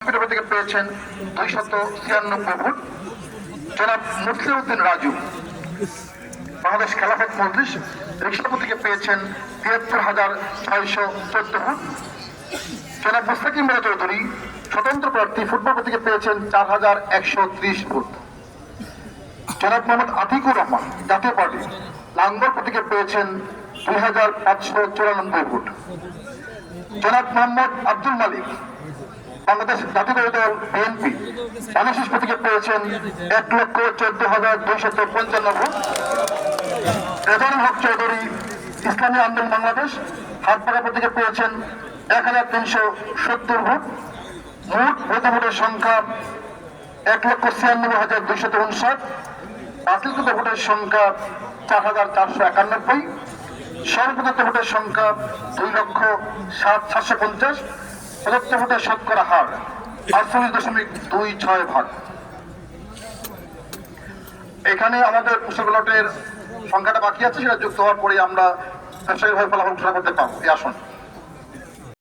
থেকে পেয়েছেন 296 ভোট। জনাব মুসলিউদ্দিন রাজু বাংলাদেশ খেলাফত মজলিস রিক্সাপুর থেকে পেয়েছেন 73,614 ভোট। জনাব মুস্তাকিম মিয়া চৌধুরী স্বতন্ত্র প্রার্থী ফুটবল থেকে পেয়েছেন 4,130 ভোট। জনাব মোহাম্মদ আতিকুর রহমান জাতীয় পার্টি লাঙ্গল থেকে পেয়েছেন 2,594 ভোট। জনাব মোহাম্মদ আব্দুল মালিক বাংলাদেশ জাতীয় দল বিএনপি বাংলাদেশ থেকে পেয়েছেন 1,14,255 ভোট। রেজানুল হক চৌধুরী ইসলামী আন্দোলন বাংলাদেশ হাটপাড়া থেকে পেয়েছেন 1,370 ভোট। মোট বৈধ ভোটের সংখ্যা 1,96,259। বাতিলকৃত ভোটের সংখ্যা 4,491। সর্বপ্রদত্ত ভোটের সংখ্যা 2,07,750। প্রদত্ত ভোটের শতকরা হার 48.26%। এখানে আমাদের পোস্টাল ব্যালটের সংখ্যাটা বাকি আছে, সেটা যুক্ত হওয়ার পরে আমরা ব্যবসায়িকভাবে ফলাফল ঘোষণা করতে পারবো। এই আসন